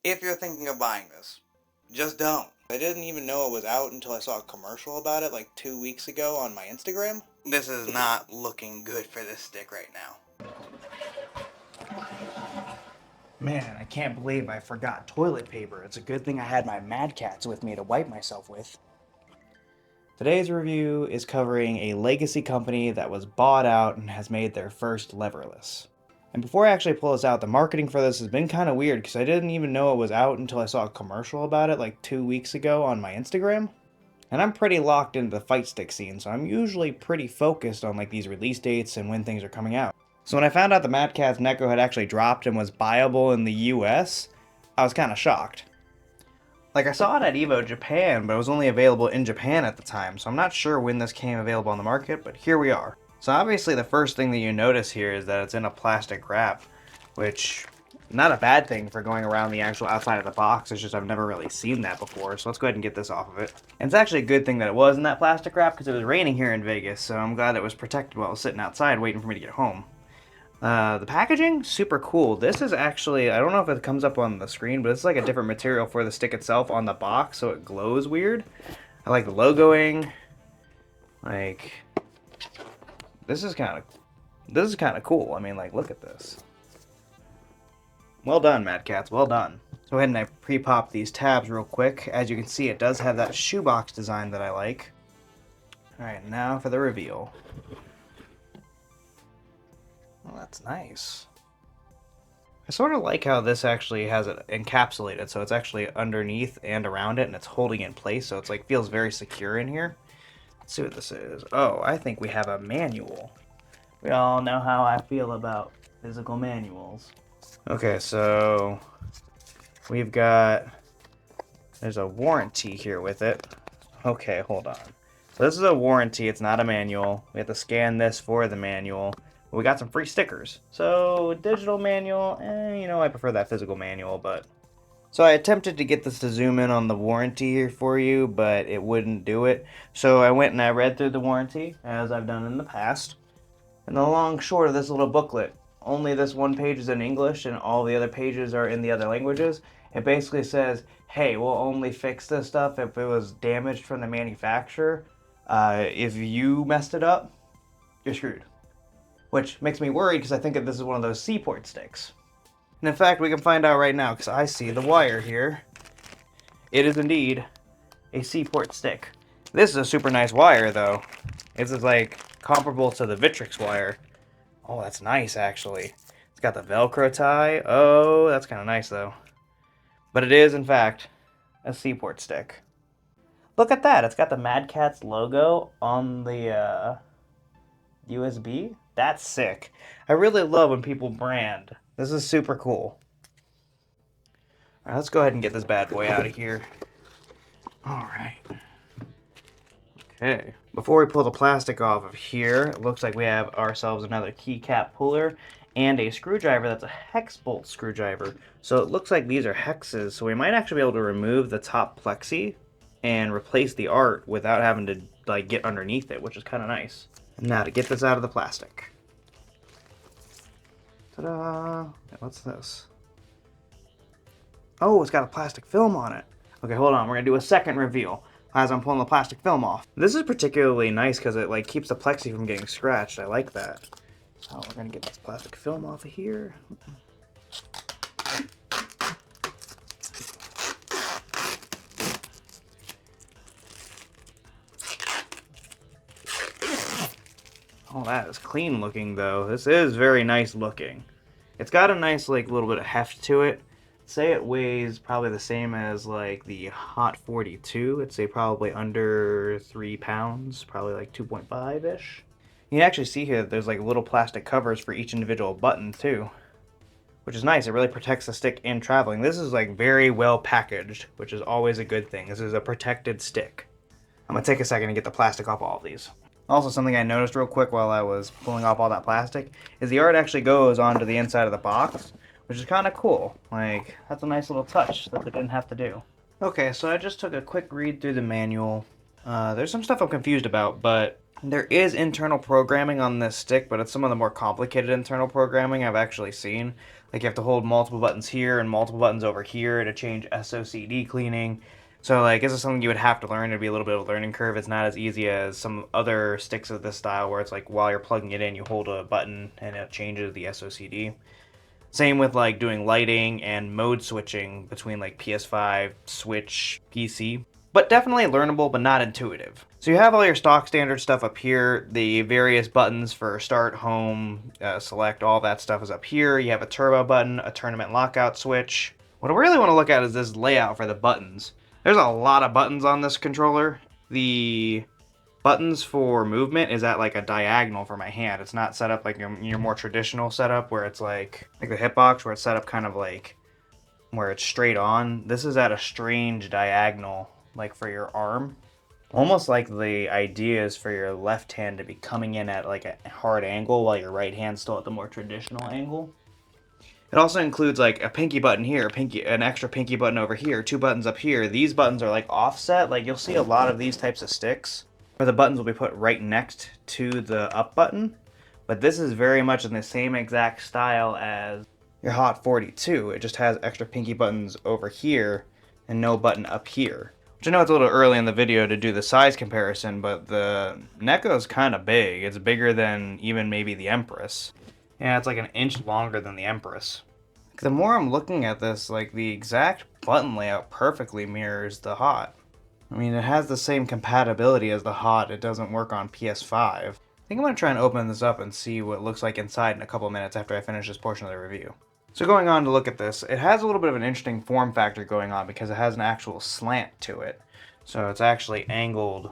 If you're thinking of buying this, just don't. I didn't even know it was out until I saw a commercial about it like 2 weeks ago on my Instagram. This is not looking good for this stick right now. Man, I can't believe I forgot toilet paper. It's a good thing I had my Mad Catz with me to wipe myself with. Today's review is covering a legacy company that was bought out and has made their first leverless. And before I actually pull this out, the marketing for this has been kind of weird because I didn't even know it was out until I saw a commercial about it like 2 weeks ago on my Instagram. And I'm pretty locked into the fight stick scene, so I'm usually pretty focused on like these release dates and when things are coming out. So when I found out the Catz NEKO had actually dropped and was buyable in the US, I was kind of shocked. Like, I saw it at Evo Japan, but it was only available in Japan at the time, so I'm not sure when this came available on the market, but here we are. So obviously the first thing that you notice here is that it's in a plastic wrap, which, not a bad thing for going around the actual outside of the box, it's just I've never really seen that before, so let's go ahead and get this off of it. And it's actually a good thing that it was in that plastic wrap, because it was raining here in Vegas, so I'm glad it was protected while I was sitting outside waiting for me to get home. The packaging, super cool. This is actually, I don't know if it comes up on the screen, but it's like a different material for the stick itself on the box, so it glows weird. I like the logoing. Like, this is kind of cool. I mean, like, look at this. Well done, Mad Catz, well done. Go ahead and I pre-pop these tabs real quick. As you can see, it does have that shoebox design that I like. Alright, now for the reveal. Well, that's nice. I sort of like how this actually has it encapsulated, so it's actually underneath and around it, and it's holding it in place, so it's like feels very secure in here. Let's see what this is. Oh, I think we have a manual. We all know how I feel about physical manuals. Okay, so we've got, there's a warranty here with it. Okay, hold on. So this is a warranty, it's not a manual. We have to scan this for the manual. We got some free stickers. So, digital manual, you know, I prefer that physical manual, but... So I attempted to get this to zoom in on the warranty here for you, but it wouldn't do it. So I went and I read through the warranty, as I've done in the past. And the long short of this little booklet, only this one page is in English and all the other pages are in the other languages. It basically says, hey, we'll only fix this stuff if it was damaged from the manufacturer. If you messed it up, you're screwed. Which makes me worried because I think that this is one of those Seaport sticks. And in fact, we can find out right now because I see the wire here. It is indeed a Seaport stick. This is a super nice wire though. This is like comparable to the Victrix wire. Oh, that's nice actually. It's got the Velcro tie. Oh, that's kind of nice though. But it is in fact a Seaport stick. Look at that. It's got the Mad Catz logo on the USB. That's sick. I really love when people brand. This is super cool. Alright, let's go ahead and get this bad boy out of here. Alright. Okay. Before we pull the plastic off of here, it looks like we have ourselves another keycap puller and a screwdriver that's a hex bolt screwdriver. So it looks like these are hexes, so we might actually be able to remove the top plexi and replace the art without having to like get underneath it, which is kind of nice. Now to get this out of the plastic. Ta-da! What's this? Oh, it's got a plastic film on it. Okay, hold on. We're gonna do a second reveal as I'm pulling the plastic film off. This is particularly nice because it like keeps the plexi from getting scratched. I like that. So we're gonna get this plastic film off of here. Oh, that is clean looking though. This is very nice looking. It's got a nice like little bit of heft to it. Say it weighs probably the same as like the Hot 42. I'd say probably under 3 pounds, probably like 2.5-ish. You can actually see here that there's like little plastic covers for each individual button too, which is nice. It really protects the stick in traveling. This is like very well packaged, which is always a good thing. This is a protected stick. I'm gonna take a second to get the plastic off all of these. Also, something I noticed real quick while I was pulling off all that plastic is the art actually goes onto the inside of the box, which is kind of cool. Like, that's a nice little touch that they didn't have to do. Okay, so I just took a quick read through the manual. There's some stuff I'm confused about, but there is internal programming on this stick, but it's some of the more complicated internal programming I've actually seen. Like you have to hold multiple buttons here and multiple buttons over here to change SOCD cleaning. So like this is something you would have to learn. It'd be a little bit of a learning curve. It's not as easy as some other sticks of this style where it's like while you're plugging it in, you hold a button and it changes the SOCD. Same with like doing lighting and mode switching between like PS5, Switch, PC. But definitely learnable, but not intuitive. So you have all your stock standard stuff up here. The various buttons for start, home, select, all that stuff is up here. You have a turbo button, a tournament lockout switch. What I really want to look at is this layout for the buttons. There's a lot of buttons on this controller. The buttons for movement is at like a diagonal for my hand. It's not set up like your more traditional setup where it's like the hitbox where it's set up kind of like where it's straight on. This is at a strange diagonal like for your arm. Almost like the idea is for your left hand to be coming in at like a hard angle while your right hand's still at the more traditional angle. It also includes like a pinky button here, an extra pinky button over here, 2 buttons up here. These buttons are like offset. Like you'll see a lot of these types of sticks where the buttons will be put right next to the up button. But this is very much in the same exact style as your Hot 42. It just has extra pinky buttons over here and no button up here. Which I know it's a little early in the video to do the size comparison, but the NEKO is kind of big. It's bigger than even maybe the Empress. Yeah, it's like an inch longer than the Empress. The more I'm looking at this, like the exact button layout perfectly mirrors the Hot. I mean, it has the same compatibility as the Hot. It doesn't work on PS5. I think I'm going to try and open this up and see what it looks like inside in a couple minutes after I finish this portion of the review. So going on to look at this, it has a little bit of an interesting form factor going on because it has an actual slant to it. So it's actually angled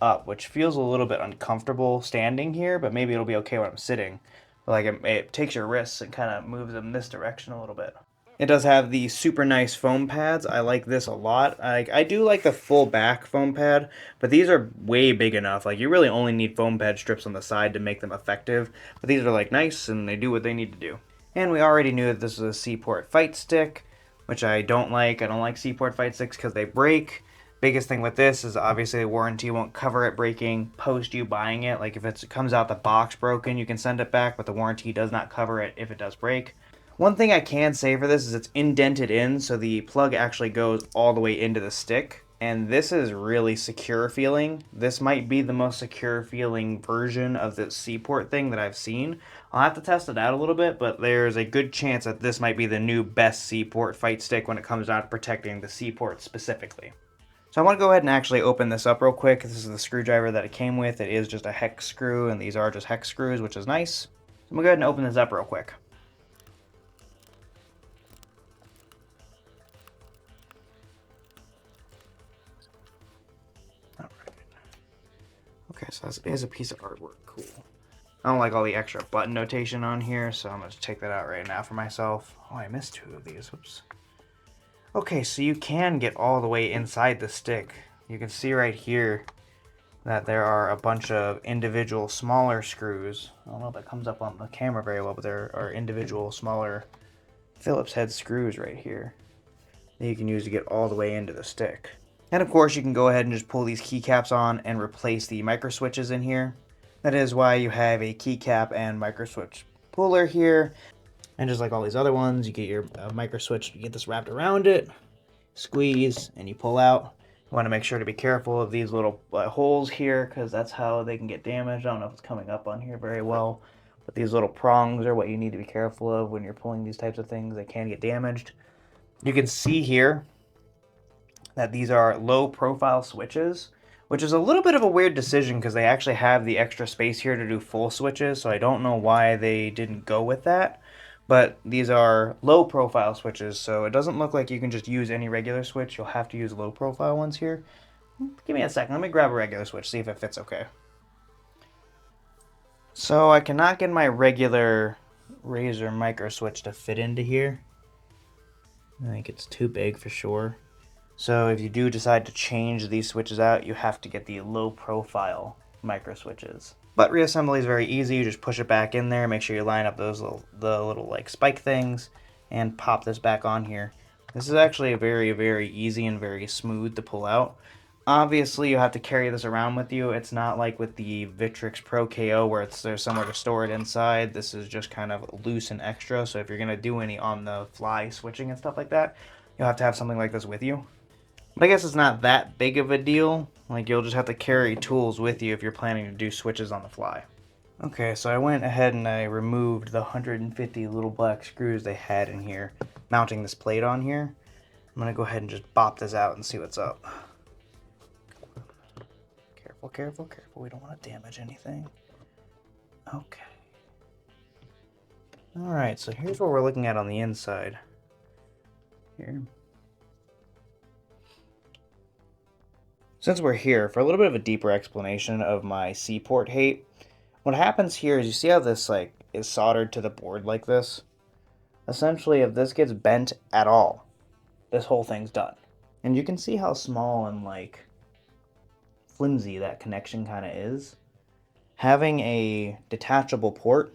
up, which feels a little bit uncomfortable standing here, but maybe it'll be okay when I'm sitting. But like it takes your wrists and kind of moves them this direction a little bit. It does have the super nice foam pads. I like this a lot. I do like the full back foam pad, but these are way big enough. Like you really only need foam pad strips on the side to make them effective. But these are like nice and they do what they need to do. And we already knew that this was a C-port fight stick, which I don't like. I don't like C-port fight sticks because they break. Biggest thing with this is obviously the warranty won't cover it breaking post you buying it. Like if it comes out the box broken, you can send it back, but the warranty does not cover it if it does break. One thing I can say for this is it's indented in, so the plug actually goes all the way into the stick. And this is really secure feeling. This might be the most secure feeling version of the C-port thing that I've seen. I'll have to test it out a little bit, but there's a good chance that this might be the new best C-port fight stick when it comes down to protecting the C-port specifically. So I want to go ahead and actually open this up real quick. This is the screwdriver that it came with. It is just a hex screw, and these are just hex screws, which is nice. So I'm going to go ahead and open this up real quick. Okay, so this is a piece of artwork. Cool. I don't like all the extra button notation on here, so I'm going to take that out right now for myself. Oh, I missed 2 of these. Whoops. Okay, so you can get all the way inside the stick. You can see right here that there are a bunch of individual smaller screws. I don't know if that comes up on the camera very well, but there are individual smaller Phillips head screws right here that you can use to get all the way into the stick. And of course, you can go ahead and just pull these keycaps on and replace the micro switches in here. That is why you have a keycap and micro switch puller here. And just like all these other ones, you get your micro switch, you get this wrapped around it, squeeze, and you pull out. You want to make sure to be careful of these little holes here because that's how they can get damaged. I don't know if it's coming up on here very well, but these little prongs are what you need to be careful of when you're pulling these types of things. They can get damaged. You can see here that these are low profile switches, which is a little bit of a weird decision because they actually have the extra space here to do full switches, so I don't know why they didn't go with that. But these are low profile switches, so it doesn't look like you can just use any regular switch. You'll have to use low profile ones here. Give me a second, let me grab a regular switch, see if it fits okay. So I cannot get my regular Razer micro switch to fit into here. I think it's too big for sure. So if you do decide to change these switches out, you have to get the low profile micro switches. But reassembly is very easy. You just push it back in there, make sure you line up those little like spike things, and pop this back on here. This is actually very, very easy and very smooth to pull out. Obviously, you have to carry this around with you. It's not like with the Victrix Pro KO where there's somewhere to store it inside. This is just kind of loose and extra, so if you're going to do any on-the-fly switching and stuff like that, you'll have to have something like this with you. But I guess it's not that big of a deal. Like, you'll just have to carry tools with you if you're planning to do switches on the fly. Okay, so I went ahead and I removed the 150 little black screws they had in here, mounting this plate on here. I'm going to go ahead and just bop this out and see what's up. Careful, careful, careful. We don't want to damage anything. Okay. Alright, so here's what we're looking at on the inside. Here. Since we're here, for a little bit of a deeper explanation of my C-port hate, what happens here is you see how this is soldered to the board like this? Essentially, if this gets bent at all, this whole thing's done. And you can see how small and flimsy that connection kind of is. Having a detachable port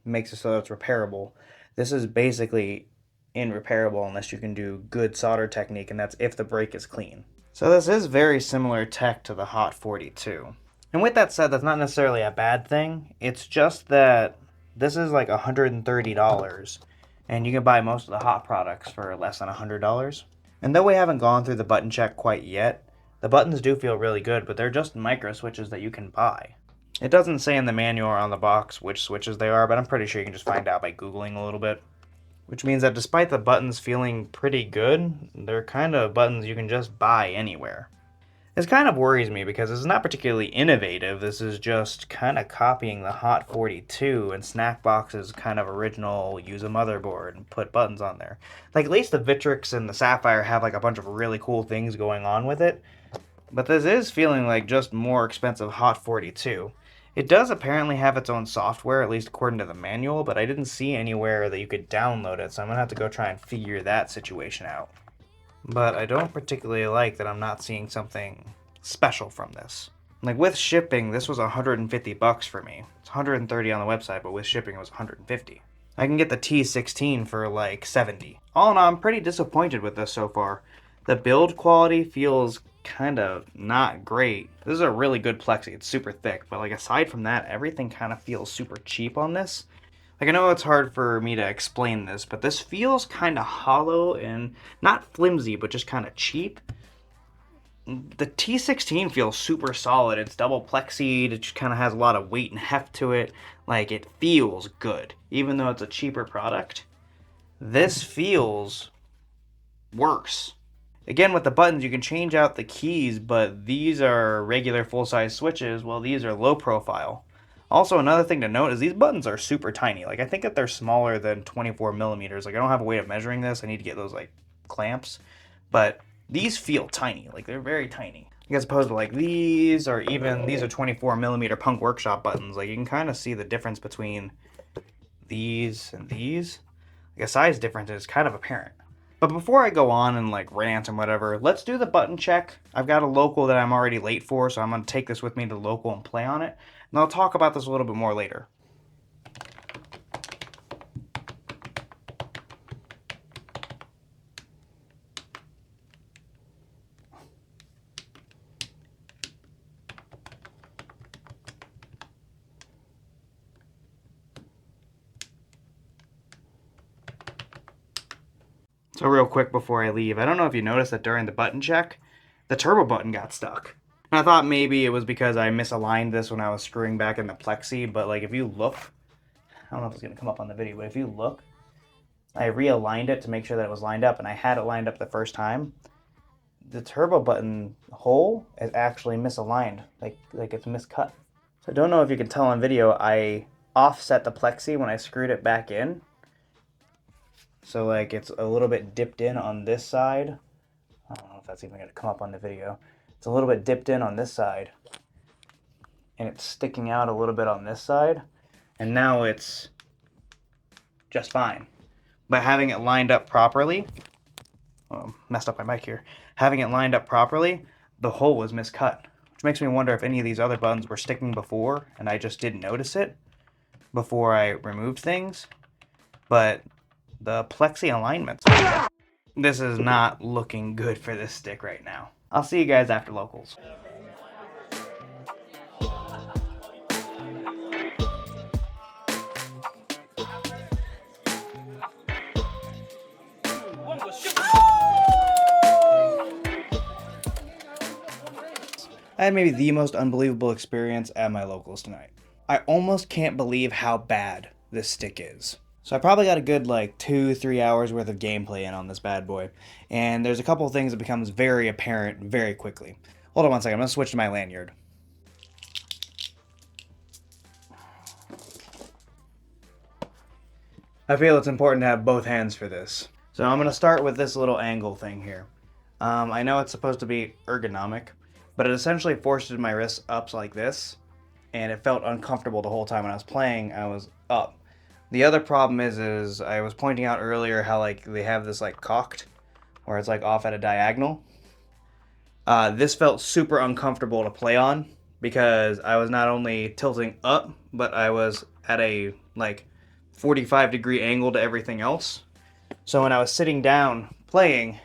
makes it so that it's repairable. This is basically irreparable unless you can do good solder technique, and that's if the brake is clean. So this is very similar tech to the Hot 42. And with that said, that's not necessarily a bad thing. It's just that this is like $130, and you can buy most of the Hot products for less than $100. And though we haven't gone through the button check quite yet, the buttons do feel really good, but they're just micro switches that you can buy. It doesn't say in the manual or on the box which switches they are, but I'm pretty sure you can just find out by Googling a little bit. Which means that despite the buttons feeling pretty good, they're kind of buttons you can just buy anywhere. This kind of worries me because it's not particularly innovative. This is just kind of copying the Hot 42 and Snackbox's kind of original use a motherboard and put buttons on there. Like, at least the Victrix and the Sapphire have like a bunch of really cool things going on with it. But this is feeling like just more expensive Hot 42. It does apparently have its own software, at least according to the manual, but I didn't see anywhere that you could download it, so I'm going to have to go try and figure that situation out. But I don't particularly like that I'm not seeing something special from this. Like, with shipping, this was $150 for me. It's $130 on the website, but with shipping it was $150. I can get the T16 for like $70. All in all, I'm pretty disappointed with this so far. The build quality feels kind of not great. This is a really good plexi. It's super thick, but like aside from that, everything kind of feels super cheap on this. Like, I know it's hard for me to explain this, but this feels kind of hollow and not flimsy, but just kind of cheap. The T16 feels super solid. It's double plexied. It just kind of has a lot of weight and heft to it. Like, it feels good, even though it's a cheaper product. This feels worse. Again, with the buttons, you can change out the keys, but these are regular full-size switches, while these are low profile. Also, another thing to note is these buttons are super tiny. Like, I think that they're smaller than 24 millimeters. Like, I don't have a way of measuring this. I need to get those, clamps. But these feel tiny. Like, they're very tiny. As opposed to, these, or even these are 24 millimeter Punk Workshop buttons. Like, you can kind of see the difference between these and these. Like, a size difference is kind of apparent. But before I go on and rant and whatever, let's do the button check. I've got a local that I'm already late for, so I'm going to take this with me to the local and play on it. And I'll talk about this a little bit more later. So real quick before I leave, I don't know if you noticed that during the button check, the turbo button got stuck. And I thought maybe it was because I misaligned this when I was screwing back in the plexi, but if you look, I don't know if it's going to come up on the video, but if you look, I realigned it to make sure that it was lined up, and I had it lined up the first time. The turbo button hole is actually misaligned, like it's miscut. So I don't know if you can tell on video, I offset the plexi when I screwed it back in. So it's a little bit dipped in on this side. I don't know if that's even going to come up on the video. It's a little bit dipped in on this side. And it's sticking out a little bit on this side. And now it's just fine. But having it lined up properly, messed up my mic here. Having it lined up properly, the hole was miscut. Which makes me wonder if any of these other buttons were sticking before and I just didn't notice it before I removed things. But the plexi alignments, this is not looking good for this stick right now. I'll see you guys after locals. I had maybe the most unbelievable experience at my locals tonight. I almost can't believe how bad this stick is. So I probably got a good like 2-3 hours worth of gameplay in on this bad boy, and there's a couple of things that becomes very apparent very quickly. Hold on one second, I'm gonna switch to my lanyard. I feel it's important to have both hands for this. So I'm gonna start with this little angle thing here. I know it's supposed to be ergonomic, but it essentially forces my wrists up like this, and it felt uncomfortable the whole time when I was playing. I was up. The other problem is I was pointing out earlier how like they have this like cocked, where it's like off at a diagonal. This felt super uncomfortable to play on because I was not only tilting up, but I was at a like 45-degree angle to everything else. So when I was sitting down playing,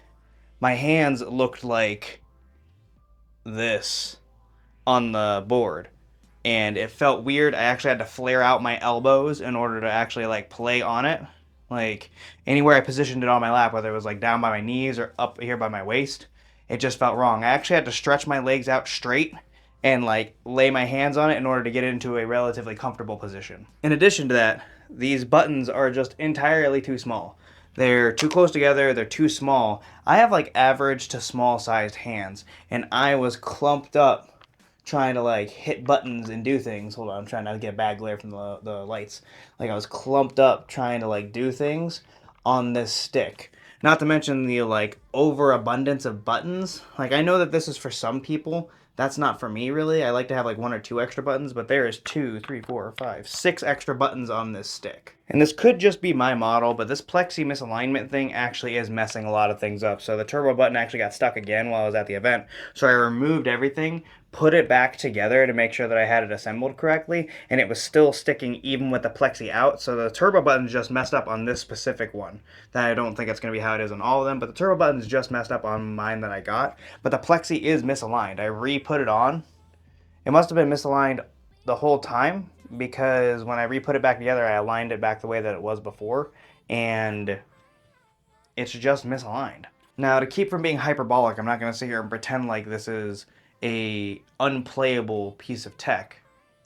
my hands looked like this on the board. And it felt weird. I actually had to flare out my elbows in order to actually like play on it. Like anywhere I positioned it on my lap, whether it was like down by my knees or up here by my waist, it just felt wrong. I actually had to stretch my legs out straight and like lay my hands on it in order to get into a relatively comfortable position. In addition to that, these buttons are just entirely too small. They're too close together, they're too small. I have like average to small sized hands, and I was clumped up trying to like hit buttons and do things. Hold on, I'm trying not to get bad glare from the lights. Like I was clumped up trying to like do things on this stick. Not to mention the like overabundance of buttons. Like I know that this is for some people. That's not for me really. I like to have like 1 or 2 extra buttons, but there is 2, 3, 4, 5, 6 extra buttons on this stick. And this could just be my model, but this plexi misalignment thing actually is messing a lot of things up. So the turbo button actually got stuck again while I was at the event. So I removed everything, put it back together to make sure that I had it assembled correctly, and it was still sticking even with the plexi out. So the turbo button's just messed up on this specific one. That I don't think it's going to be how it is on all of them, but the turbo button's just messed up on mine that I got. But the plexi is misaligned. I re-put it on. It must have been misaligned the whole time, because when I re-put it back together, I aligned it back the way that it was before, and it's just misaligned. Now, to keep from being hyperbolic, I'm not going to sit here and pretend like this is a unplayable piece of tech.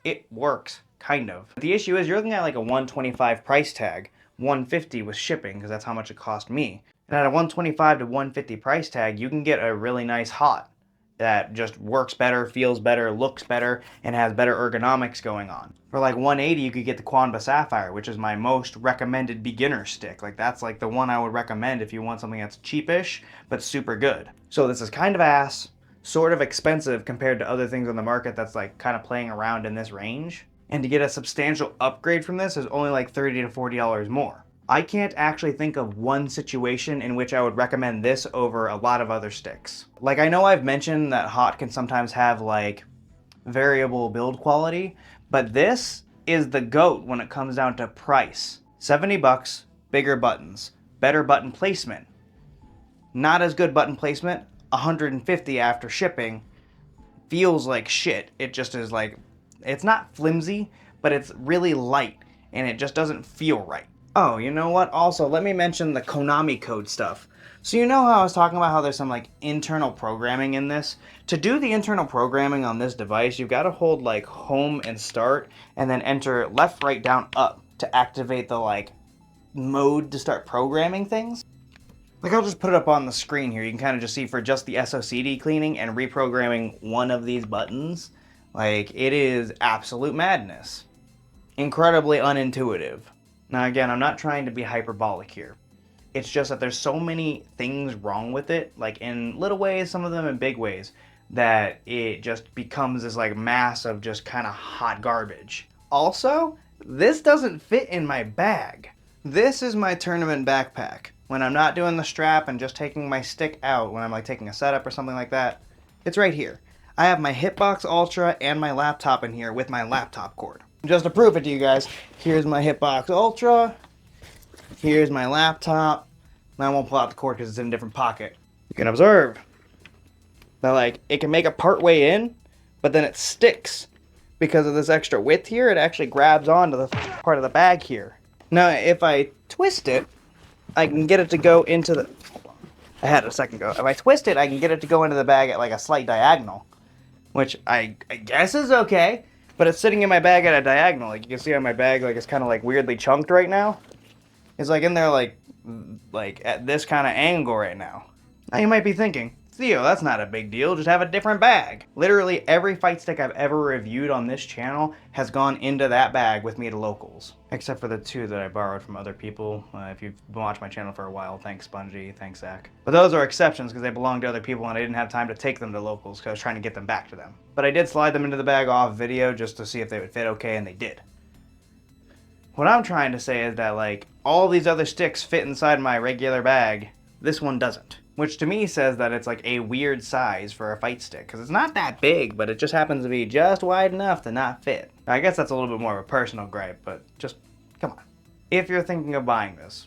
It works, kind of. But the issue is you're looking at like a $125 price tag, $150 with shipping, because that's how much it cost me. And at a $125 to $150 price tag, you can get a really nice hot that just works better, feels better, looks better, and has better ergonomics going on. For like $180, you could get the Quanba Sapphire, which is my most recommended beginner stick. Like that's like the one I would recommend if you want something that's cheapish, but super good. So this is kind of ass, sort of expensive compared to other things on the market that's like kind of playing around in this range. And to get a substantial upgrade from this is only like $30 to $40 more. I can't actually think of one situation in which I would recommend this over a lot of other sticks. Like I know I've mentioned that hot can sometimes have like variable build quality, but this is the GOAT when it comes down to price. $70, bigger buttons, better button placement. Not as good button placement, $150 after shipping. Feels like shit. It just is like, it's not flimsy, but it's really light and it just doesn't feel right. Oh, you know what? Also, let me mention the Konami code stuff. So you know how I was talking about how there's some like internal programming in this? To do the internal programming on this device, you've got to hold like home and start and then enter left, right, down, up to activate the like mode to start programming things. Like I'll just put it up on the screen here. You can kind of just see for just the SOCD cleaning and reprogramming one of these buttons. Like it is absolute madness. Incredibly unintuitive. Now again, I'm not trying to be hyperbolic here. It's just that there's so many things wrong with it, like in little ways, some of them in big ways, that it just becomes this like mass of just kind of hot garbage. Also, this doesn't fit in my bag. This is my tournament backpack. When I'm not doing the strap and just taking my stick out, when I'm like taking a setup or something like that, it's right here. I have my Hitbox Ultra and my laptop in here with my laptop cord. Just to prove it to you guys, here's my Hitbox Ultra, here's my laptop. I won't pull out the cord because it's in a different pocket. You can observe Now, like, it can make a part way in, but then it sticks. Because of this extra width here, it actually grabs onto the part of the bag here. Now, if I twist it, I can get it to go into the... Hold on. I had it a second ago. If I twist it, I can get it to go into the bag at like a slight diagonal. Which I guess is okay. But it's sitting in my bag at a diagonal. Like, you can see on my bag, like, it's kind of like weirdly chunked right now. It's like in there like at this kind of angle right now. Now you might be thinking, Theo, that's not a big deal, just have a different bag. Literally every fight stick I've ever reviewed on this channel has gone into that bag with me to locals. Except for the 2 that I borrowed from other people. If you've watched my channel for a while, thanks Spongy, thanks Zach. But those are exceptions because they belong to other people and I didn't have time to take them to locals because I was trying to get them back to them. But I did slide them into the bag off video just to see if they would fit okay, and they did. What I'm trying to say is that, like, all these other sticks fit inside my regular bag, this one doesn't. Which to me says that it's like a weird size for a fight stick, because it's not that big, but it just happens to be just wide enough to not fit. I guess that's a little bit more of a personal gripe, but just, come on. If you're thinking of buying this,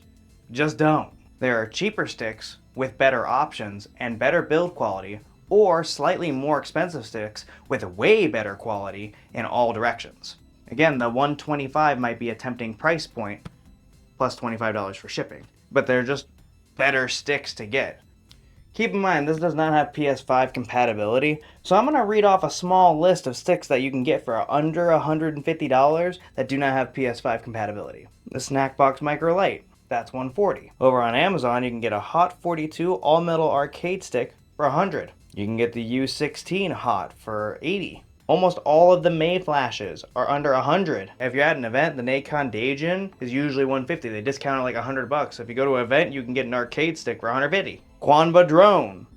just don't. There are cheaper sticks with better options and better build quality, or slightly more expensive sticks with way better quality in all directions. Again, the $125 might be a tempting price point, plus $25 for shipping, but they're just better sticks to get. Keep in mind, this does not have PS5 compatibility, so I'm going to read off a small list of sticks that you can get for under $150 that do not have PS5 compatibility. The Snack Box Micro Lite, that's $140. Over on Amazon, you can get a Hot 42 all-metal arcade stick for $100. You can get the U16 Hot for $80. Almost all of the May flashes are under $100. If you're at an event, the Nikon Daijin is usually $150. They discount it like $100. If you go to an event, you can get an arcade stick for $150. Quanba Drone,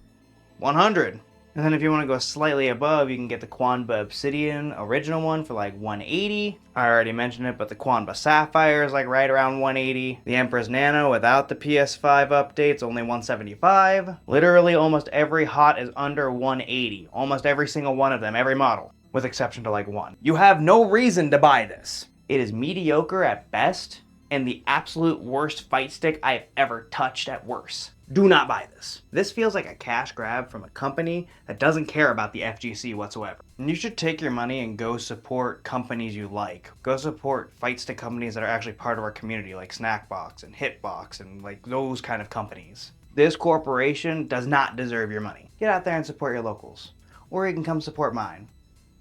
$100. And then if you want to go slightly above, you can get the Quanba Obsidian original one for like $180. I already mentioned it, but the Quanba Sapphire is like right around $180. The Empress Nano without the PS5 updates, only $175. Literally almost every Hot is under $180. Almost every single one of them, every model, with exception to like one. You have no reason to buy this. It is mediocre at best, and the absolute worst fight stick I've ever touched at worst. Do not buy this. This feels like a cash grab from a company that doesn't care about the FGC whatsoever. And you should take your money and go support companies you like. Go support fight stick companies that are actually part of our community, like Snackbox and Hitbox and like those kind of companies. This corporation does not deserve your money. Get out there and support your locals. Or you can come support mine.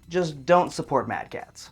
Just don't support Mad Catz.